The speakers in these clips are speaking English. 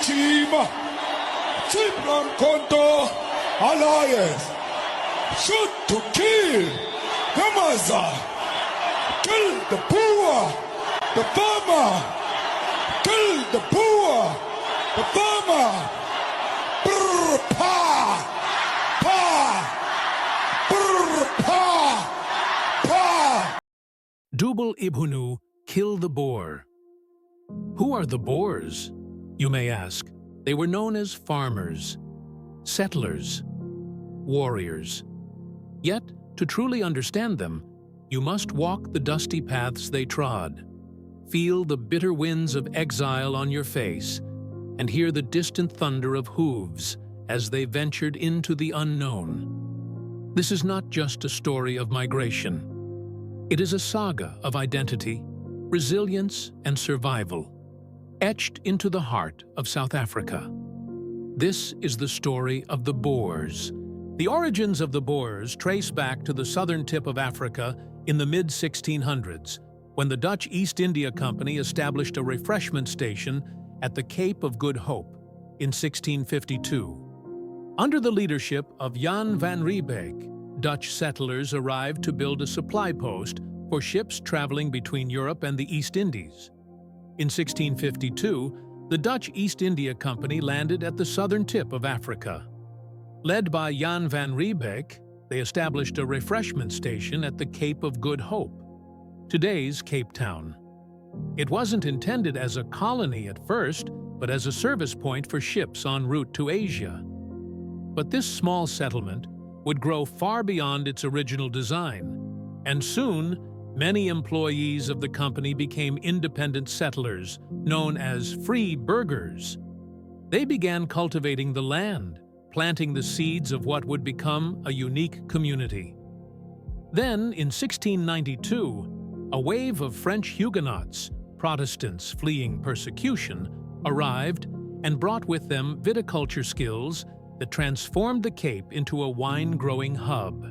Chima, Chipram Konto, Alliance, shoot to kill, Gamaza, kill the poor, the farmer, kill the poor, the farmer, brr, pa, pa, brr, pa, pa. Dubal Ibhunu, kill the Boer. Who are the Boers? You may ask. They were known as farmers, settlers, warriors. Yet, to truly understand them, you must walk the dusty paths they trod, feel the bitter winds of exile on your face, and hear the distant thunder of hooves as they ventured into the unknown. This is not just a story of migration. It is a saga of identity, resilience, and survival, etched into the heart of South Africa. This is the story of the Boers. The origins of the Boers trace back to the southern tip of Africa in the mid-1600s, when the Dutch East India Company established a refreshment station at the Cape of Good Hope in 1652. Under the leadership of Jan van Riebeeck, Dutch settlers arrived to build a supply post for ships traveling between Europe and the East Indies. In 1652, the Dutch East India Company landed at the southern tip of Africa. Led by Jan van Riebeeck, they established a refreshment station at the Cape of Good Hope, today's Cape Town. It wasn't intended as a colony at first, but as a service point for ships en route to Asia. But this small settlement would grow far beyond its original design, and soon, many employees of the company became independent settlers, known as free burghers. They began cultivating the land, planting the seeds of what would become a unique community. Then, in 1692, a wave of French Huguenots, Protestants fleeing persecution, arrived and brought with them viticulture skills that transformed the Cape into a wine-growing hub.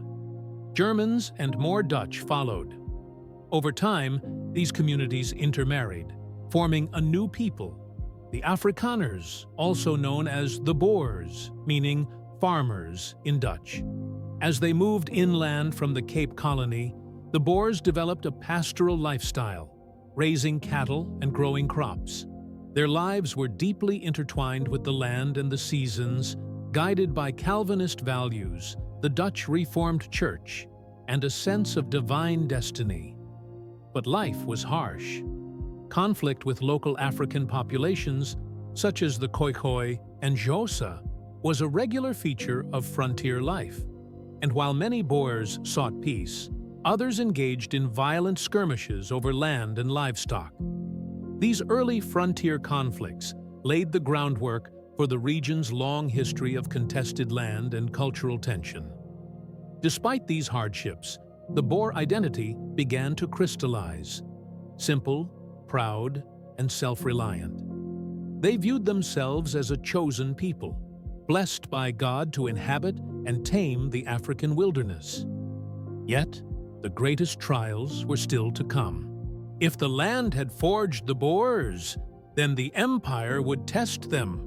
Germans and more Dutch followed. Over time, these communities intermarried, forming a new people, the Afrikaners, also known as the Boers, meaning farmers in Dutch. As they moved inland from the Cape Colony, the Boers developed a pastoral lifestyle, raising cattle and growing crops. Their lives were deeply intertwined with the land and the seasons, guided by Calvinist values, the Dutch Reformed Church, and a sense of divine destiny. But life was harsh. Conflict with local African populations, such as the Khoikhoi and Xhosa, was a regular feature of frontier life. And while many Boers sought peace, others engaged in violent skirmishes over land and livestock. These early frontier conflicts laid the groundwork for the region's long history of contested land and cultural tension. Despite these hardships, the Boer identity began to crystallize. Simple, proud, and self-reliant. They viewed themselves as a chosen people, blessed by God to inhabit and tame the African wilderness. Yet, the greatest trials were still to come. If the land had forged the Boers, then the empire would test them.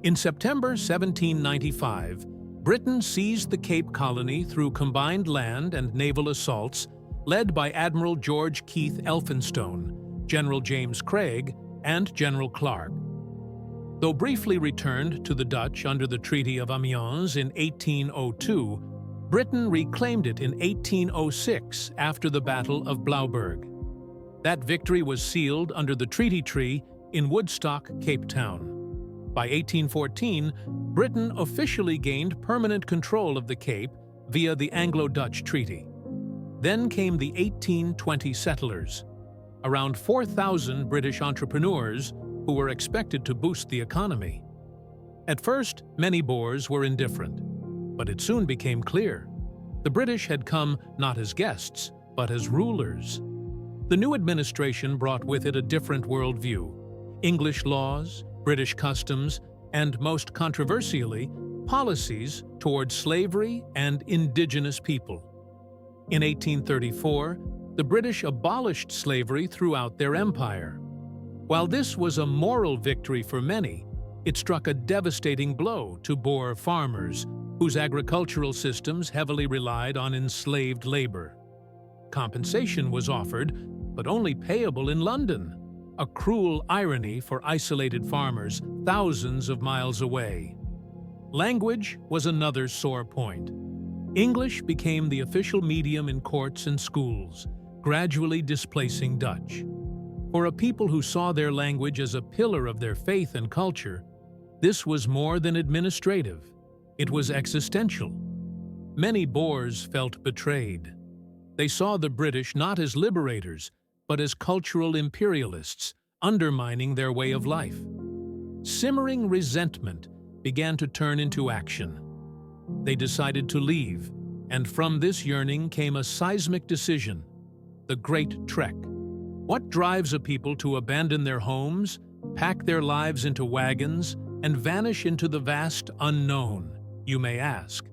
In September 1795, Britain seized the Cape Colony through combined land and naval assaults led by Admiral George Keith Elphinstone, General James Craig, and General Clark. Though briefly returned to the Dutch under the Treaty of Amiens in 1802, Britain reclaimed it in 1806 after the Battle of Blouberg. That victory was sealed under the treaty tree in Woodstock, Cape Town. By 1814, Britain officially gained permanent control of the Cape via the Anglo-Dutch Treaty. Then came the 1820 settlers, around 4,000 British entrepreneurs who were expected to boost the economy. At first, many Boers were indifferent, but it soon became clear. The British had come not as guests, but as rulers. The new administration brought with it a different worldview: English laws, British customs, and most controversially, policies toward slavery and indigenous people. In 1834, the British abolished slavery throughout their empire. While this was a moral victory for many, It struck a devastating blow to Boer farmers, whose agricultural systems heavily relied on enslaved labor. Compensation was offered, but only payable in London, a cruel irony for isolated farmers thousands of miles away. Language was another sore point. English became the official medium in courts and schools, gradually displacing Dutch. For a people who saw their language as a pillar of their faith and culture, this was more than administrative. It was existential. Many Boers felt betrayed. They saw the British not as liberators, but as cultural imperialists, undermining their way of life. Simmering resentment began to turn into action. They decided to leave, and from this yearning came a seismic decision: the Great Trek. What drives a people to abandon their homes, pack their lives into wagons, and vanish into the vast unknown, you may ask?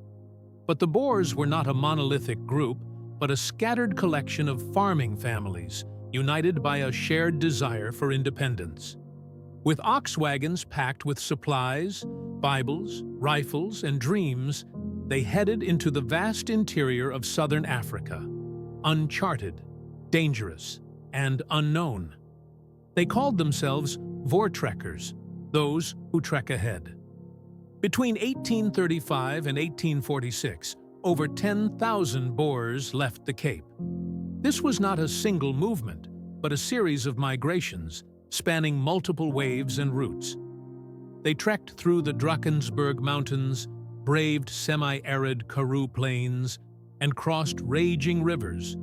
But the Boers were not a monolithic group, but a scattered collection of farming families, united by a shared desire for independence. With ox wagons packed with supplies, Bibles, rifles, and dreams, they headed into the vast interior of southern Africa, uncharted, dangerous, and unknown. They called themselves Voortrekkers, those who trek ahead. Between 1835 and 1846, over 10,000 Boers left the Cape. This was not a single movement, but a series of migrations, spanning multiple waves and routes. They trekked through the Drakensberg Mountains, braved semi-arid Karoo plains, and crossed raging rivers,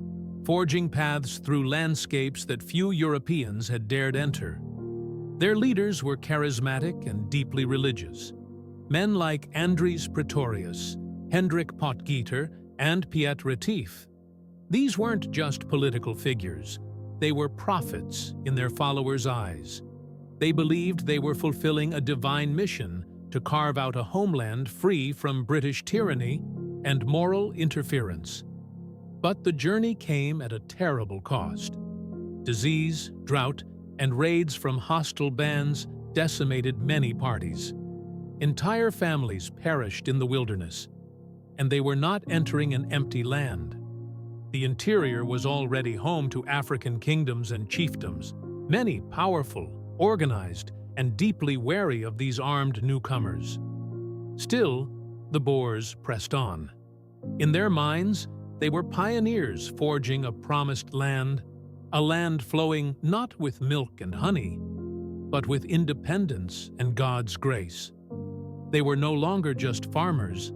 forging paths through landscapes that few Europeans had dared enter. Their leaders were charismatic and deeply religious. Men like Andries Pretorius, Hendrik Potgieter, and Piet Reteif. These weren't just political figures. They were prophets in their followers' eyes. They believed they were fulfilling a divine mission to carve out a homeland free from British tyranny and moral interference. But the journey came at a terrible cost. Disease, drought, and raids from hostile bands decimated many parties. Entire families perished in the wilderness, and they were not entering an empty land. The interior was already home to African kingdoms and chiefdoms, many powerful, organized, and deeply wary of these armed newcomers. Still, the Boers pressed on. In their minds, they were pioneers forging a promised land, a land flowing not with milk and honey, but with independence and God's grace. They were no longer just farmers.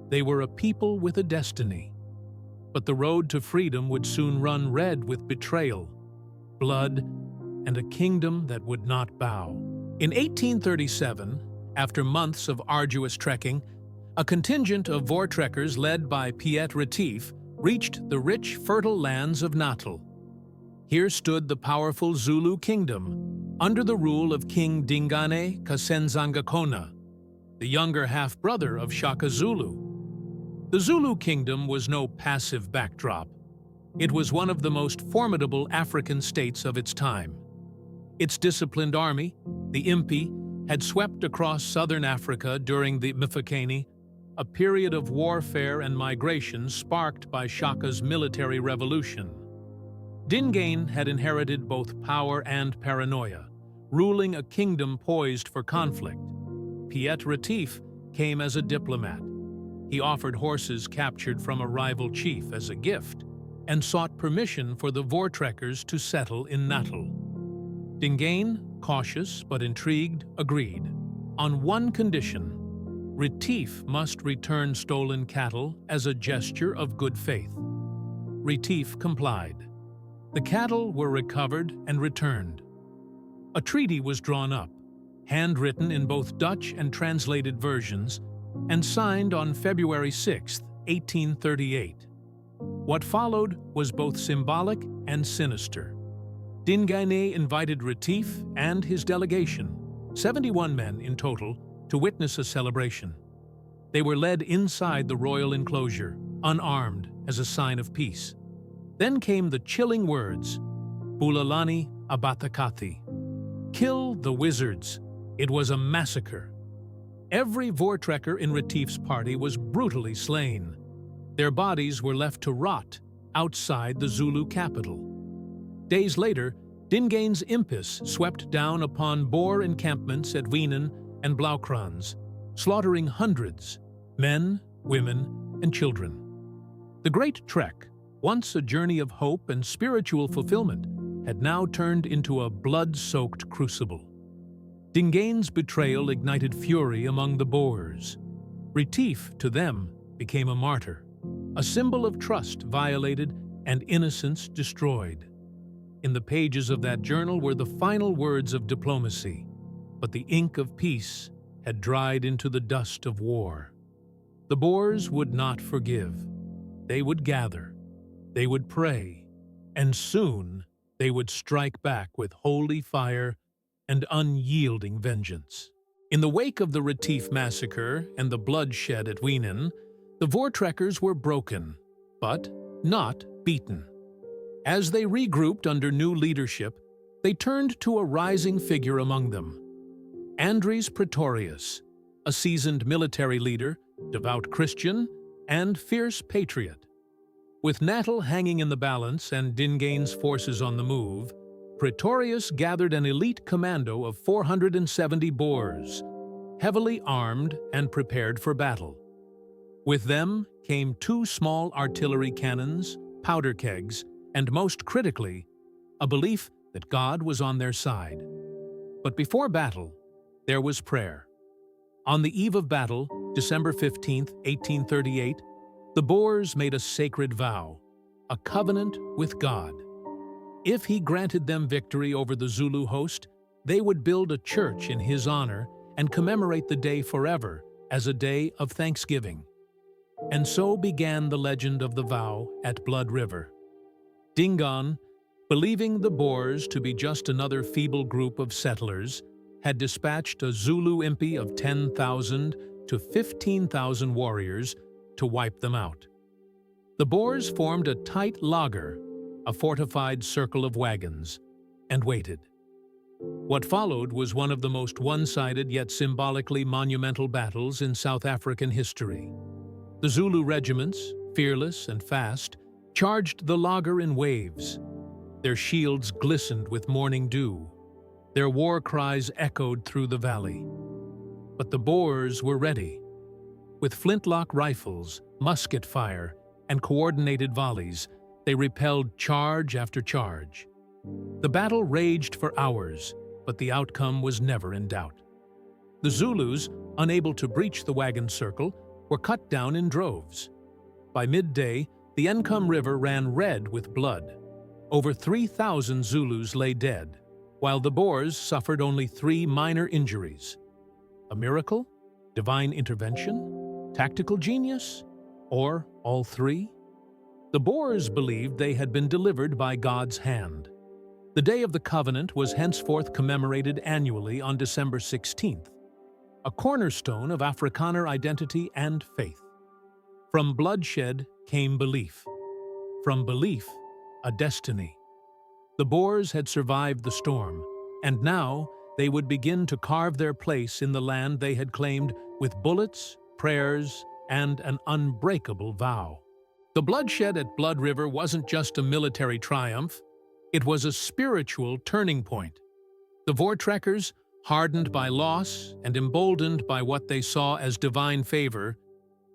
They were a people with a destiny. But the road to freedom would soon run red with betrayal, blood, and a kingdom that would not bow. In 1837, after months of arduous trekking, a contingent of Voortrekkers led by Piet Reteif reached the rich, fertile lands of Natal. Here stood the powerful Zulu kingdom, under the rule of King Dingaan Kasenzangakona, the younger half-brother of Shaka Zulu. The Zulu kingdom was no passive backdrop. It was one of the most formidable African states of its time. Its disciplined army, the Impi, had swept across southern Africa during the Mfecane, a period of warfare and migration sparked by Shaka's military revolution. Dingaan had inherited both power and paranoia, ruling a kingdom poised for conflict. Piet Reteif came as a diplomat. He offered horses captured from a rival chief as a gift and sought permission for the Voortrekkers to settle in Natal. Dingaan, cautious but intrigued, agreed. On one condition: Reteif must return stolen cattle as a gesture of good faith. Reteif complied. The cattle were recovered and returned. A treaty was drawn up, handwritten in both Dutch and translated versions, and signed on February 6, 1838. What followed was both symbolic and sinister. Dingaan invited Reteif and his delegation, 71 men in total, to witness a celebration. They were led inside the royal enclosure, unarmed, as a sign of peace. Then came the chilling words, "Bulalani Abathakathi," "Kill the wizards." It was a massacre. Every Voortrekker in Reteif's party was brutally slain. Their bodies were left to rot outside the Zulu capital. Days later, Dingaan's impis swept down upon Boer encampments at Wienen and Blaukrans, slaughtering hundreds, men, women, and children. The Great Trek, once a journey of hope and spiritual fulfillment, had now turned into a blood-soaked crucible. Dingaan's betrayal ignited fury among the Boers. Reteif, to them, became a martyr, a symbol of trust violated and innocence destroyed. In the pages of that journal were the final words of diplomacy, but the ink of peace had dried into the dust of war. The Boers would not forgive. They would gather, they would pray, and soon they would strike back with holy fire and unyielding vengeance. In the wake of the Reteif massacre and the bloodshed at Wienen, the Voortrekkers were broken, but not beaten. As they regrouped under new leadership, they turned to a rising figure among them, Andries Pretorius, a seasoned military leader, devout Christian, and fierce patriot. With Natal hanging in the balance and Dingaan's forces on the move, Pretorius gathered an elite commando of 470 Boers, heavily armed and prepared for battle. With them came 2 small artillery cannons, powder kegs, and most critically, a belief that God was on their side. But before battle, there was prayer. On the eve of battle, December 15, 1838, the Boers made a sacred vow, a covenant with God. If he granted them victory over the Zulu host, they would build a church in his honor and commemorate the day forever as a day of thanksgiving. And so began the legend of the vow at Blood River. Dingaan, believing the Boers to be just another feeble group of settlers, had dispatched a Zulu impi of 10,000 to 15,000 warriors to wipe them out. The Boers formed a tight laager, a fortified circle of wagons, and waited. What followed was one of the most one-sided yet symbolically monumental battles in South African history. The Zulu regiments, fearless and fast, charged the laager in waves. Their shields glistened with morning dew. Their war cries echoed through the valley. But the Boers were ready. With flintlock rifles, musket fire, and coordinated volleys, they repelled charge after charge. The battle raged for hours, but the outcome was never in doubt. The Zulus, unable to breach the wagon circle, were cut down in droves. By midday, the Encom River ran red with blood. Over 3,000 Zulus lay dead, while the Boers suffered only 3 minor injuries. A miracle? Divine intervention? Tactical genius? Or all 3? The Boers believed they had been delivered by God's hand. The Day of the Covenant was henceforth commemorated annually on December 16th, a cornerstone of Afrikaner identity and faith. From bloodshed came belief. From belief, a destiny. The Boers had survived the storm, and now they would begin to carve their place in the land they had claimed with bullets, prayers, and an unbreakable vow. The bloodshed at Blood River wasn't just a military triumph, it was a spiritual turning point. The Voortrekkers, hardened by loss and emboldened by what they saw as divine favor,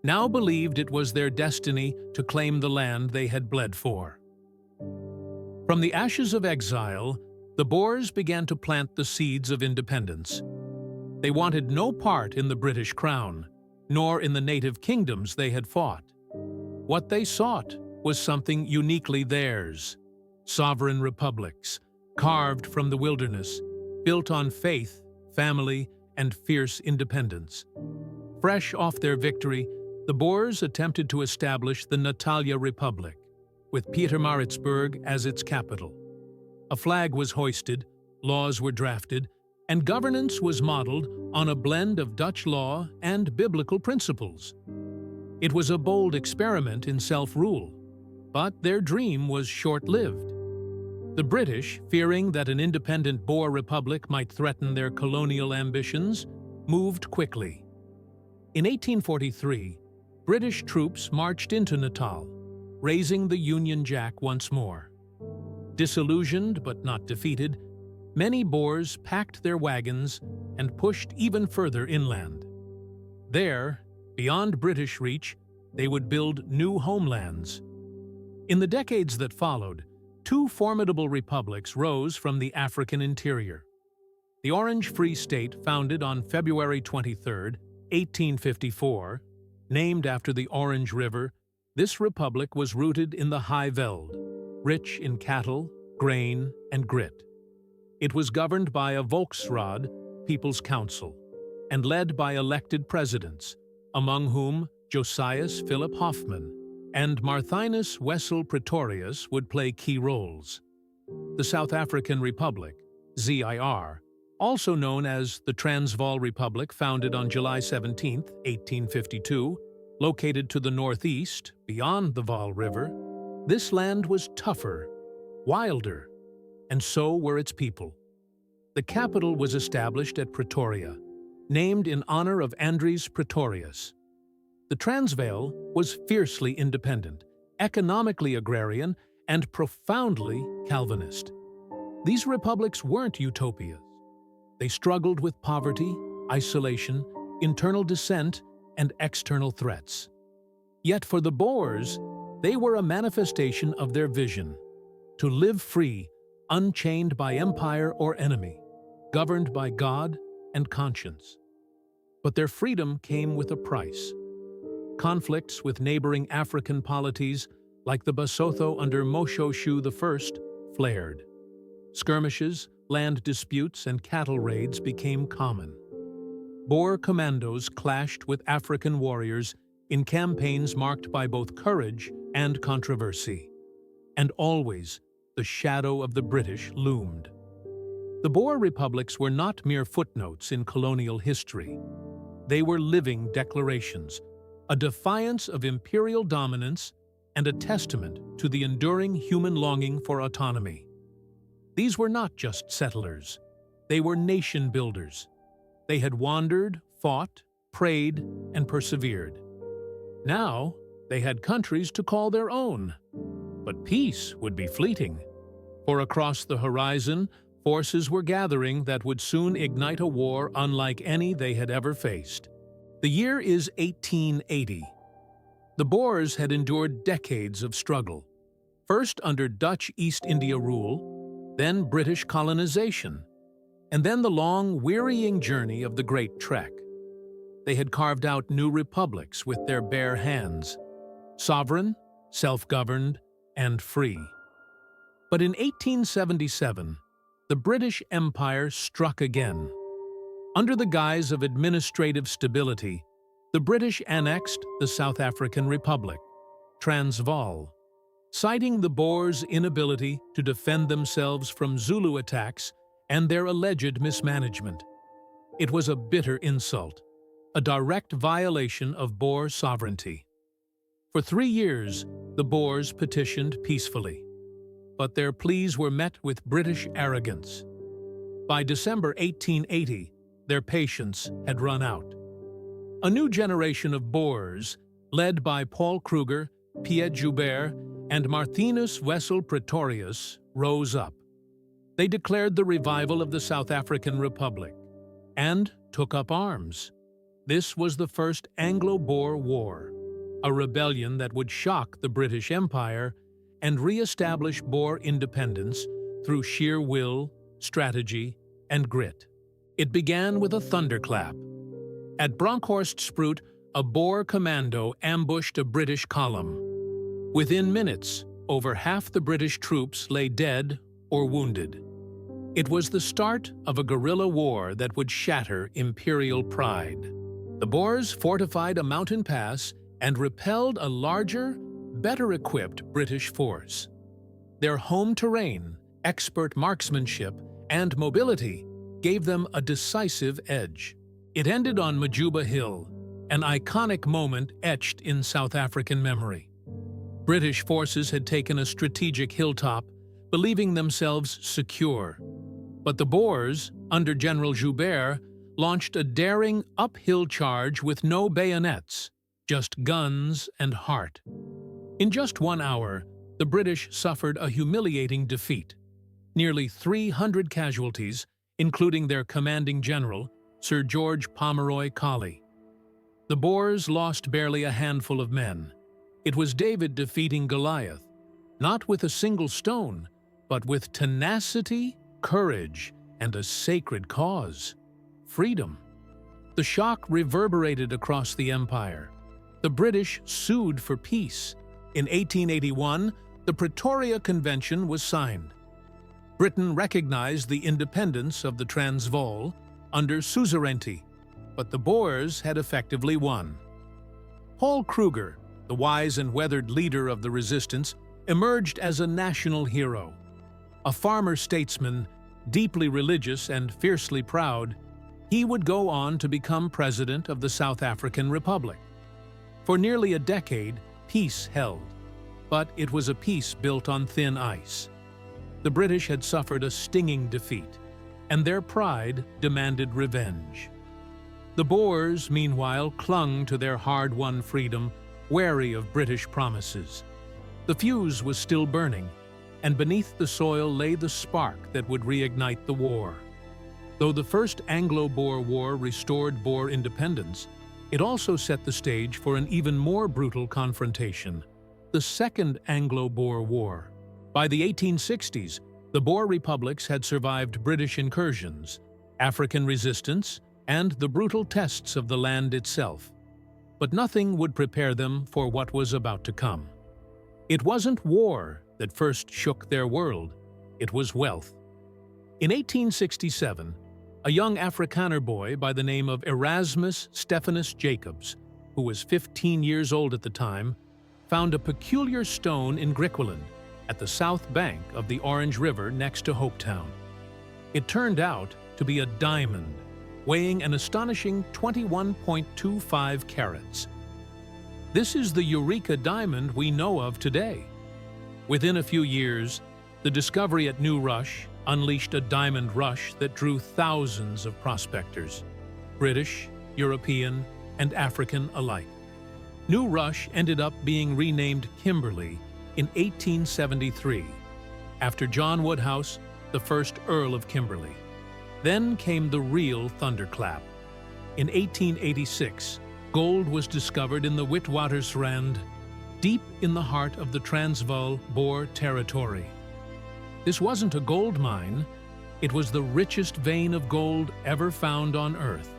now believed it was their destiny to claim the land they had bled for. From the ashes of exile, the Boers began to plant the seeds of independence. They wanted no part in the British crown, nor in the native kingdoms they had fought. What they sought was something uniquely theirs: sovereign republics, carved from the wilderness, built on faith, family, and fierce independence. Fresh off their victory, the Boers attempted to establish the Natalia Republic, with Pietermaritzburg as its capital. A flag was hoisted, laws were drafted, and governance was modeled on a blend of Dutch law and biblical principles. It was a bold experiment in self-rule, but their dream was short-lived. The British, fearing that an independent Boer Republic might threaten their colonial ambitions, moved quickly. In 1843, British troops marched into Natal, raising the Union Jack once more. Disillusioned but not defeated, many Boers packed their wagons and pushed even further inland. There, beyond British reach, they would build new homelands. In the decades that followed, two formidable republics rose from the African interior. The Orange Free State, founded on February 23, 1854, named after the Orange River, this republic was rooted in the High Veld, rich in cattle, grain, and grit. It was governed by a Volksraad, People's Council, and led by elected presidents, among whom Josias Philip Hoffman and Marthinus Wessel Pretorius would play key roles. The South African Republic, ZIR, also known as the Transvaal Republic, founded on July 17, 1852, located to the northeast, beyond the Vaal River, this land was tougher, wilder, and so were its people. The capital was established at Pretoria, named in honor of Andries Pretorius. The Transvaal was fiercely independent, economically agrarian, and profoundly Calvinist. These republics weren't utopias. They struggled with poverty, isolation, internal dissent, and external threats. Yet for the Boers, they were a manifestation of their vision: to live free, unchained by empire or enemy, governed by God and conscience. But their freedom came with a price. Conflicts with neighboring African polities, like the Basotho under Moshoeshoe I, flared. Skirmishes, land disputes, and cattle raids became common. Boer commandos clashed with African warriors in campaigns marked by both courage and controversy. And always, the shadow of the British loomed. The Boer Republics were not mere footnotes in colonial history. They were living declarations, a defiance of imperial dominance and a testament to the enduring human longing for autonomy. These were not just settlers. They were nation builders. They had wandered, fought, prayed, and persevered. Now, they had countries to call their own. But peace would be fleeting, for across the horizon, forces were gathering that would soon ignite a war unlike any they had ever faced. The year is 1880. The Boers had endured decades of struggle, first under Dutch East India rule, then British colonization, and then the long, wearying journey of the Great Trek. They had carved out new republics with their bare hands, sovereign, self-governed, and free. But in 1877, the British Empire struck again. Under the guise of administrative stability, the British annexed the South African Republic, Transvaal, citing the Boers' inability to defend themselves from Zulu attacks and their alleged mismanagement. It was a bitter insult, a direct violation of Boer sovereignty. For 3 years, the Boers petitioned peacefully, but their pleas were met with British arrogance. By December 1880, their patience had run out. A new generation of Boers, led by Paul Kruger, Piet Joubert, and Marthinus Wessel Pretorius, rose up. They declared the revival of the South African Republic and took up arms. This was the first Anglo-Boer War, a rebellion that would shock the British Empire and re-establish Boer independence through sheer will, strategy, and grit. It began with a thunderclap. At Bronkhorstspruit, a Boer commando ambushed a British column. Within minutes, over half the British troops lay dead or wounded. It was the start of a guerrilla war that would shatter imperial pride. The Boers fortified a mountain pass and repelled a larger, better-equipped British force. Their home terrain, expert marksmanship, and mobility gave them a decisive edge. It ended on Majuba Hill, an iconic moment etched in South African memory. British forces had taken a strategic hilltop, believing themselves secure. But the Boers, under General Joubert, launched a daring uphill charge with no bayonets, just guns and heart. In just 1 hour, the British suffered a humiliating defeat. Nearly 300 casualties, including their commanding general, Sir George Pomeroy Colley. The Boers lost barely a handful of men. It was David defeating Goliath, not with a single stone, but with tenacity, courage, and a sacred cause: freedom. The shock reverberated across the empire. The British sued for peace. In 1881, the Pretoria Convention was signed. Britain recognized the independence of the Transvaal under suzerainty, but the Boers had effectively won. Paul Kruger, the wise and weathered leader of the resistance, emerged as a national hero. A farmer statesman, deeply religious and fiercely proud, he would go on to become president of the South African Republic. For nearly a decade, peace held, but it was a peace built on thin ice. The British had suffered a stinging defeat, and their pride demanded revenge. The Boers, meanwhile, clung to their hard-won freedom, wary of British promises. The fuse was still burning, and beneath the soil lay the spark that would reignite the war. Though the First Anglo-Boer War restored Boer independence, it also set the stage for an even more brutal confrontation: the Second Anglo-Boer War. By the 1860s, the Boer Republics had survived British incursions, African resistance, and the brutal tests of the land itself. But nothing would prepare them for what was about to come. It wasn't war that first shook their world, it was wealth. In 1867, a young Afrikaner boy by the name of Erasmus Stephanus Jacobs, who was 15 years old at the time, found a peculiar stone in Griqualand, at the south bank of the Orange River next to Hopetown. It turned out to be a diamond, weighing an astonishing 21.25 carats. This is the Eureka diamond we know of today. Within a few years, the discovery at New Rush unleashed a diamond rush that drew thousands of prospectors, British, European, and African alike. New Rush ended up being renamed Kimberley in 1873, after John Woodhouse, the first Earl of Kimberley. Then came the real thunderclap. In 1886, gold was discovered in the Witwatersrand, deep in the heart of the Transvaal Boer territory. This wasn't a gold mine, it was the richest vein of gold ever found on Earth.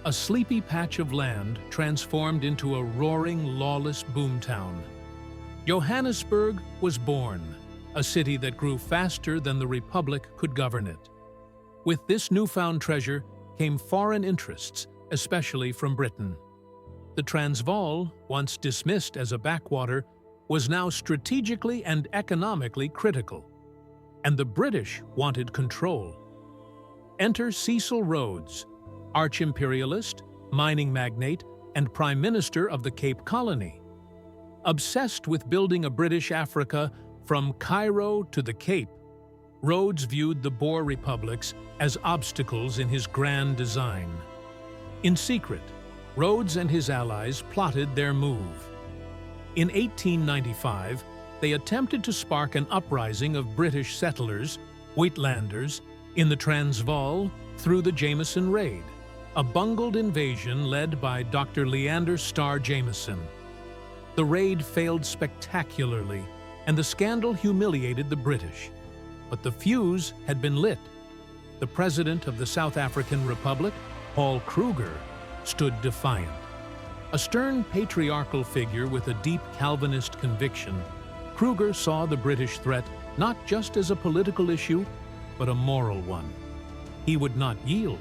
A sleepy patch of land transformed into a roaring, lawless boomtown. Johannesburg was born, a city that grew faster than the Republic could govern it. With this newfound treasure came foreign interests, especially from Britain. The Transvaal, once dismissed as a backwater, was now strategically and economically critical. And the British wanted control. Enter Cecil Rhodes, arch-imperialist, mining magnate, and Prime Minister of the Cape Colony. Obsessed with building a British Africa from Cairo to the Cape, Rhodes viewed the Boer Republics as obstacles in his grand design. In secret, Rhodes and his allies plotted their move. In 1895, they attempted to spark an uprising of British settlers, Uitlanders, in the Transvaal through the Jameson Raid, a bungled invasion led by Dr. Leander Starr Jameson. The raid failed spectacularly, and the scandal humiliated the British. But the fuse had been lit. The president of the South African Republic, Paul Kruger, stood defiant. A stern patriarchal figure with a deep Calvinist conviction, Kruger saw the British threat not just as a political issue, but a moral one. He would not yield.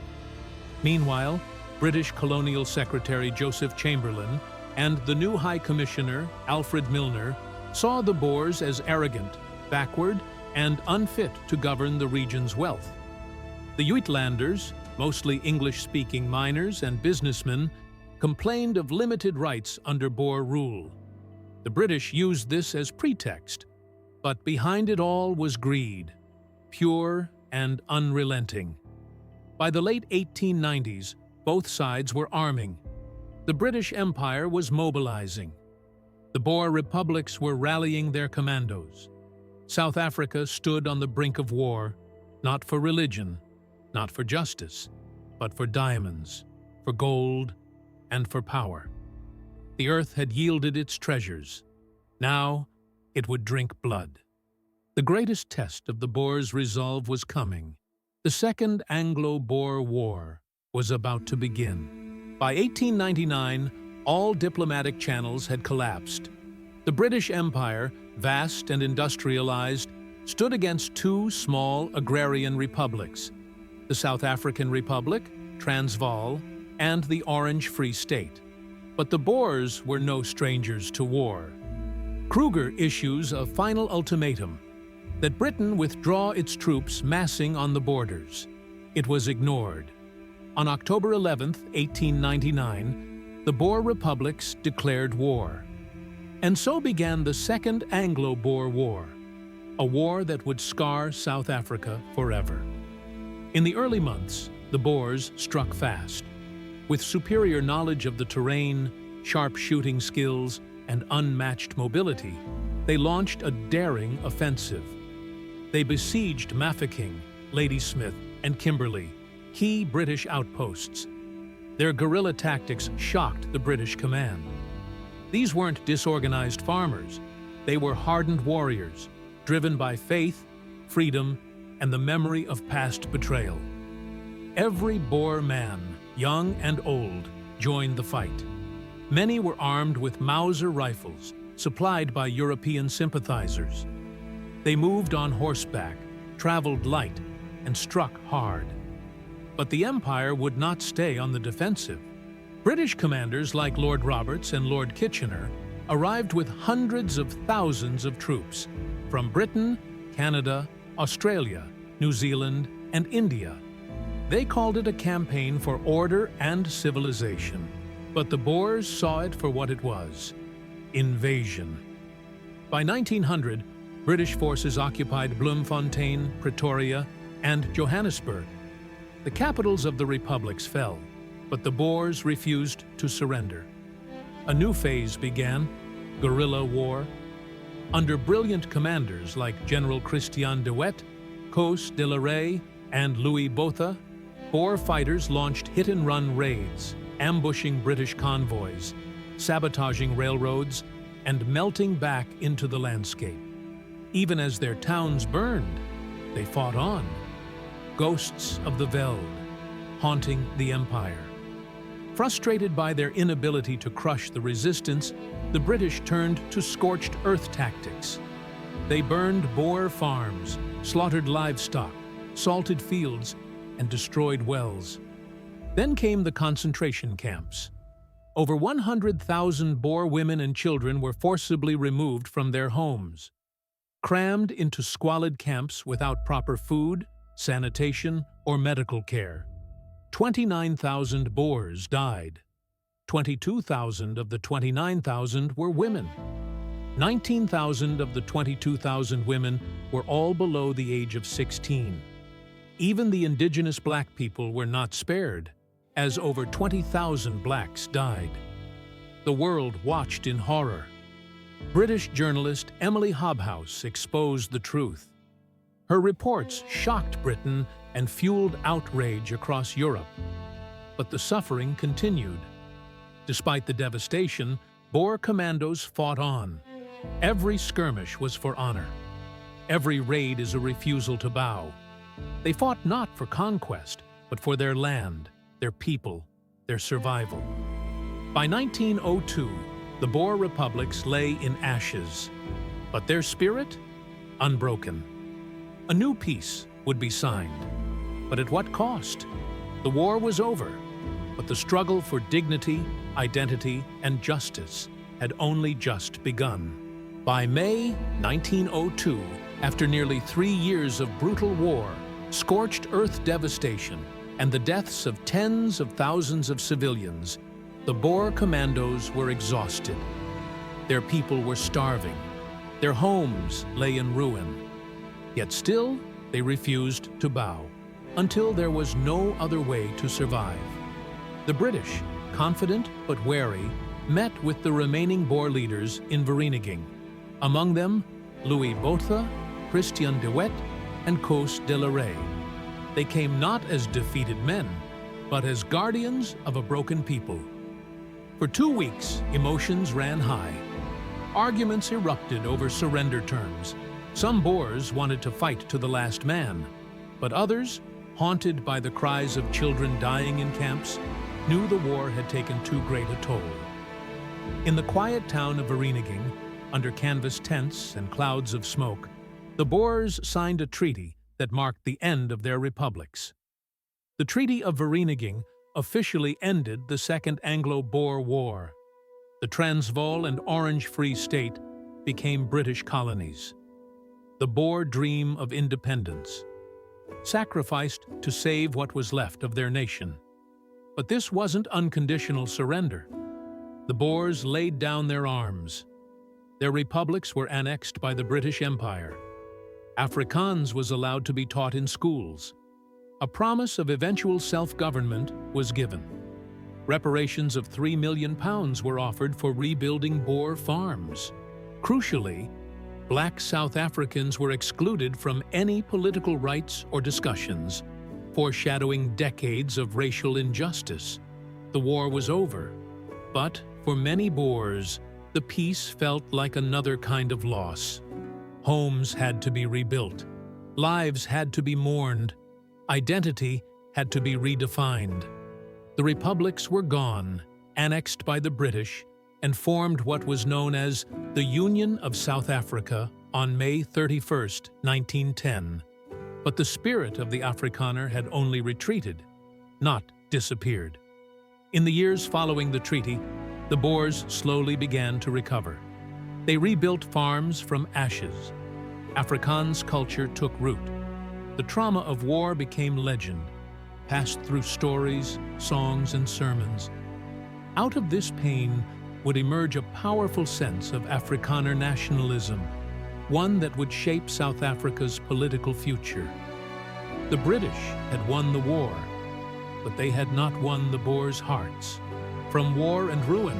Meanwhile, British Colonial Secretary Joseph Chamberlain and the new High Commissioner, Alfred Milner, saw the Boers as arrogant, backward, and unfit to govern the region's wealth. The Uitlanders, mostly English-speaking miners and businessmen, complained of limited rights under Boer rule. The British used this as pretext. But behind it all was greed, pure and unrelenting. By the late 1890s, both sides were arming. The British Empire was mobilizing. The Boer Republics were rallying their commandos. South Africa stood on the brink of war, not for religion, not for justice, but for diamonds, for gold, and for power. The earth had yielded its treasures. Now it would drink blood. The greatest test of the Boers' resolve was coming. The Second Anglo-Boer War was about to begin. By 1899, all diplomatic channels had collapsed. The British Empire, vast and industrialized, stood against two small agrarian republics, the South African Republic, Transvaal, and the Orange Free State. But the Boers were no strangers to war. Kruger issues a final ultimatum that Britain withdraw its troops massing on the borders. It was ignored. On October 11, 1899, the Boer Republics declared war. And so began the Second Anglo-Boer War, a war that would scar South Africa forever. In the early months, the Boers struck fast. With superior knowledge of the terrain, sharp shooting skills, and unmatched mobility, they launched a daring offensive. They besieged Mafeking, Ladysmith, and Kimberley, key British outposts. Their guerrilla tactics shocked the British command. These weren't disorganized farmers. They were hardened warriors, driven by faith, freedom, and the memory of past betrayal. Every Boer man, young and old, joined the fight. Many were armed with Mauser rifles, supplied by European sympathizers. They moved on horseback, traveled light, and struck hard. But the Empire would not stay on the defensive. British commanders like Lord Roberts and Lord Kitchener arrived with hundreds of thousands of troops from Britain, Canada, Australia, New Zealand, and India. They called it a campaign for order and civilization. But the Boers saw it for what it was: invasion. By 1900, British forces occupied Bloemfontein, Pretoria, and Johannesburg. The capitals of the republics fell, but the Boers refused to surrender. A new phase began: guerrilla war. Under brilliant commanders like General Christian de Wet, Koos de la Rey, and Louis Botha, Boer fighters launched hit-and-run raids, ambushing British convoys, sabotaging railroads, and melting back into the landscape. Even as their towns burned, they fought on. Ghosts of the Veld, haunting the empire. Frustrated by their inability to crush the resistance, the British turned to scorched earth tactics. They burned Boer farms, slaughtered livestock, salted fields, and destroyed wells. Then came the concentration camps. Over 100,000 Boer women and children were forcibly removed from their homes, crammed into squalid camps without proper food, sanitation, or medical care. 29,000 Boers died. 22,000 of the 29,000 were women. 19,000 of the 22,000 women were all below the age of 16. Even the indigenous black people were not spared, as over 20,000 blacks died. The world watched in horror. British journalist Emily Hobhouse exposed the truth. Her reports shocked Britain and fueled outrage across Europe. But the suffering continued. Despite the devastation, Boer commandos fought on. Every skirmish was for honor. Every raid is a refusal to bow. They fought not for conquest, but for their land, their people, their survival. By 1902, the Boer Republics lay in ashes, but their spirit, unbroken. A new peace would be signed. But at what cost? The war was over, but the struggle for dignity, identity, and justice had only just begun. By May 1902, after nearly 3 years of brutal war, scorched earth devastation, and the deaths of tens of thousands of civilians, the Boer commandos were exhausted. Their people were starving. Their homes lay in ruin. Yet still, they refused to bow, until there was no other way to survive. The British, confident but wary, met with the remaining Boer leaders in Vereeniging. Among them, Louis Botha, Christian de Wet, and Koos de la Rey. They came not as defeated men, but as guardians of a broken people. For 2 weeks, emotions ran high. Arguments erupted over surrender terms. Some Boers wanted to fight to the last man, but others, haunted by the cries of children dying in camps, knew the war had taken too great a toll. In the quiet town of Vereeniging, under canvas tents and clouds of smoke, the Boers signed a treaty that marked the end of their republics. The Treaty of Vereeniging officially ended the Second Anglo-Boer War. The Transvaal and Orange Free State became British colonies. The Boer dream of independence, sacrificed to save what was left of their nation. But this wasn't unconditional surrender. The Boers laid down their arms. Their republics were annexed by the British Empire. Afrikaans was allowed to be taught in schools. A promise of eventual self-government was given. Reparations of £3 million were offered for rebuilding Boer farms. Crucially, black South Africans were excluded from any political rights or discussions, foreshadowing decades of racial injustice. The war was over, but for many Boers, the peace felt like another kind of loss. Homes had to be rebuilt. Lives had to be mourned. Identity had to be redefined. The republics were gone, annexed by the British, and formed what was known as the Union of South Africa on May 31, 1910. But the spirit of the Afrikaner had only retreated, not disappeared. In the years following the treaty, the Boers slowly began to recover. They rebuilt farms from ashes. Afrikaans culture took root. The trauma of war became legend, passed through stories, songs, and sermons. Out of this pain would emerge a powerful sense of Afrikaner nationalism, one that would shape South Africa's political future. The British had won the war, but they had not won the Boers' hearts. From war and ruin,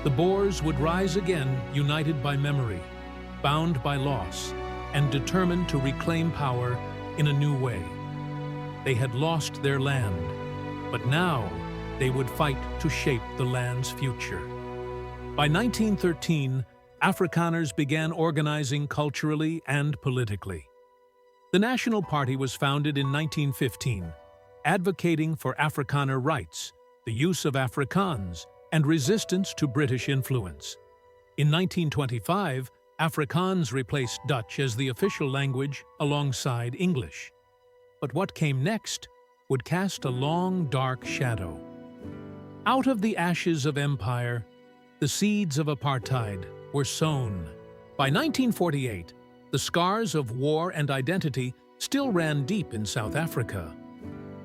the Boers would rise again, united by memory, bound by loss, and determined to reclaim power in a new way. They had lost their land, but now they would fight to shape the land's future. By 1913, Afrikaners began organizing culturally and politically. The National Party was founded in 1915, advocating for Afrikaner rights, the use of Afrikaans, and resistance to British influence. In 1925, Afrikaans replaced Dutch as the official language alongside English. But what came next would cast a long, dark shadow. Out of the ashes of empire, the seeds of apartheid were sown. By 1948, the scars of war and identity still ran deep in South Africa.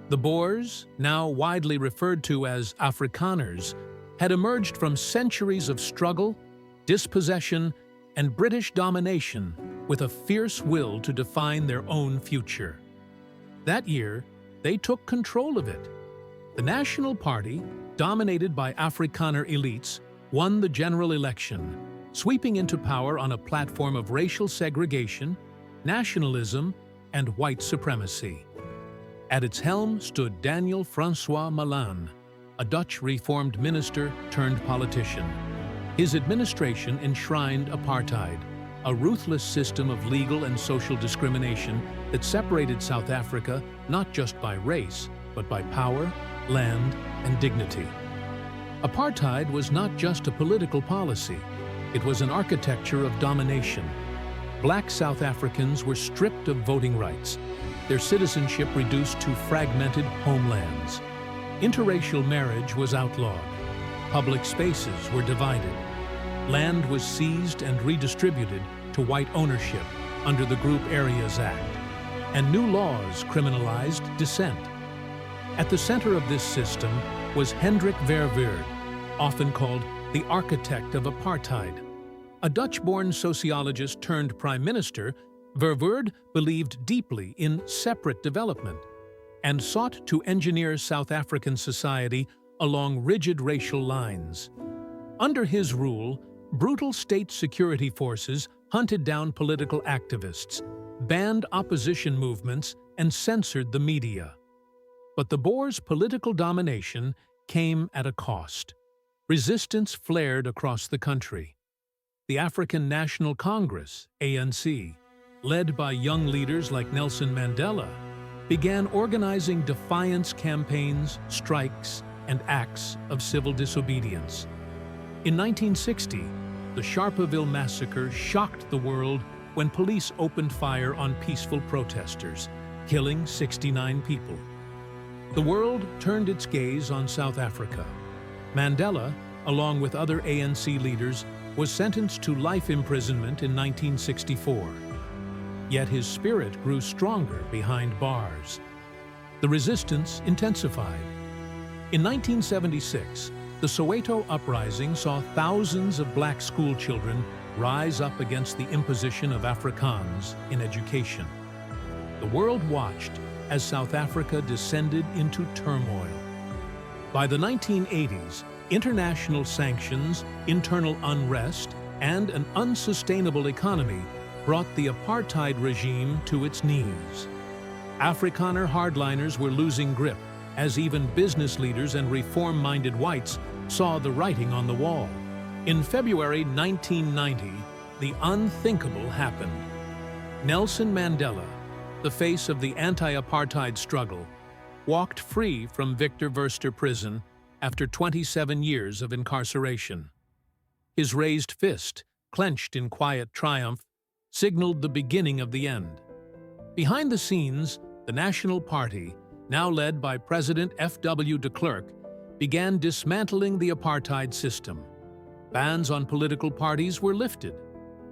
The Boers, now widely referred to as Afrikaners, had emerged from centuries of struggle, dispossession, and British domination with a fierce will to define their own future. That year, they took control of it. The National Party, dominated by Afrikaner elites, won the general election, sweeping into power on a platform of racial segregation, nationalism, and white supremacy. At its helm stood Daniel Francois Malan, a Dutch reformed minister turned politician. His administration enshrined apartheid, a ruthless system of legal and social discrimination that separated South Africa not just by race, but by power, land, and dignity. Apartheid was not just a political policy, it was an architecture of domination. Black South Africans were stripped of voting rights, their citizenship reduced to fragmented homelands. Interracial marriage was outlawed. Public spaces were divided. Land was seized and redistributed to white ownership under the Group Areas Act, and new laws criminalized dissent. At the center of this system was Hendrik Verwoerd, often called the architect of apartheid. A Dutch-born sociologist turned prime minister, Verwoerd believed deeply in separate development and sought to engineer South African society along rigid racial lines. Under his rule, brutal state security forces hunted down political activists, banned opposition movements, and censored the media. But the Boers' political domination came at a cost. Resistance flared across the country. The African National Congress, ANC, led by young leaders like Nelson Mandela, began organizing defiance campaigns, strikes, and acts of civil disobedience. In 1960, the Sharpeville massacre shocked the world when police opened fire on peaceful protesters, killing 69 people. The world turned its gaze on South Africa. Mandela, along with other ANC leaders, was sentenced to life imprisonment in 1964. Yet his spirit grew stronger behind bars. The resistance intensified. In 1976, the Soweto uprising saw thousands of black schoolchildren rise up against the imposition of Afrikaans in education. The world watched as South Africa descended into turmoil. By the 1980s, international sanctions, internal unrest, and an unsustainable economy brought the apartheid regime to its knees. Afrikaner hardliners were losing grip, as even business leaders and reform-minded whites saw the writing on the wall. In February 1990, the unthinkable happened. Nelson Mandela, the face of the anti-apartheid struggle, walked free from Victor Verster prison after 27 years of incarceration. His raised fist, clenched in quiet triumph, signaled the beginning of the end. Behind the scenes, the National Party, now led by President F.W. de Klerk, began dismantling the apartheid system. Bans on political parties were lifted.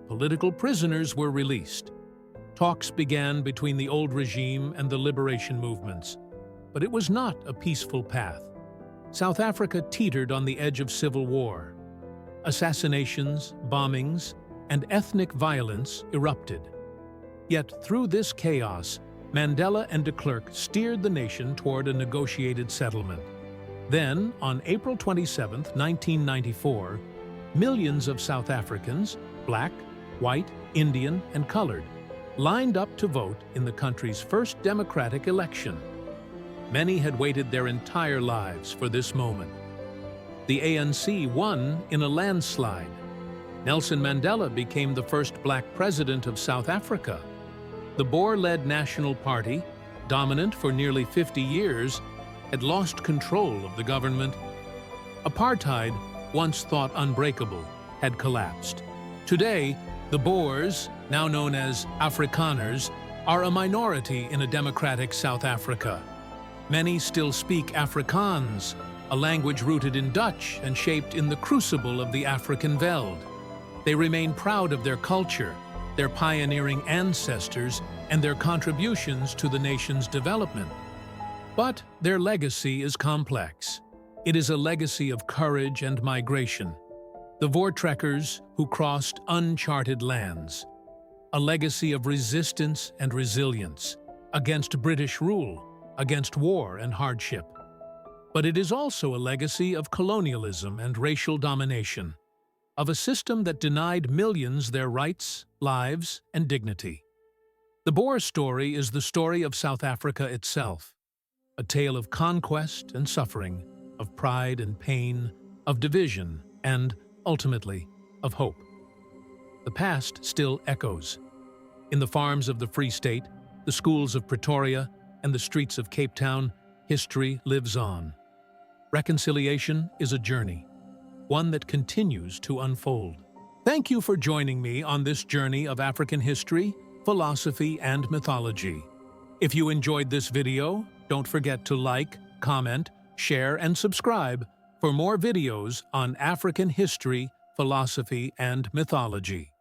Political prisoners were released. Talks began between the old regime and the liberation movements. But it was not a peaceful path. South Africa teetered on the edge of civil war. Assassinations, bombings, and ethnic violence erupted. Yet through this chaos, Mandela and de Klerk steered the nation toward a negotiated settlement. Then, on April 27, 1994, millions of South Africans, black, white, Indian, and colored, lined up to vote in the country's first democratic election. Many had waited their entire lives for this moment. The ANC won in a landslide. Nelson Mandela became the first black president of South Africa. The Boer-led National Party, dominant for nearly 50 years, had lost control of the government. Apartheid, once thought unbreakable, had collapsed. Today, the Boers, now known as Afrikaners, are a minority in a democratic South Africa. Many still speak Afrikaans, a language rooted in Dutch and shaped in the crucible of the African veld. They remain proud of their culture, their pioneering ancestors, and their contributions to the nation's development. But their legacy is complex. It is a legacy of courage and migration. The Voortrekkers who crossed uncharted lands. A legacy of resistance and resilience against British rule, against war and hardship. But it is also a legacy of colonialism and racial domination, of a system that denied millions their rights, lives, and dignity. The Boer story is the story of South Africa itself, a tale of conquest and suffering, of pride and pain, of division, and, ultimately, of hope. The past still echoes. In the farms of the Free State, the schools of Pretoria, and the streets of Cape Town, history lives on. Reconciliation is a journey, one that continues to unfold. Thank you for joining me on this journey of African history, philosophy, and mythology. If you enjoyed this video, don't forget to like, comment, share, and subscribe for more videos on African history, philosophy, and mythology.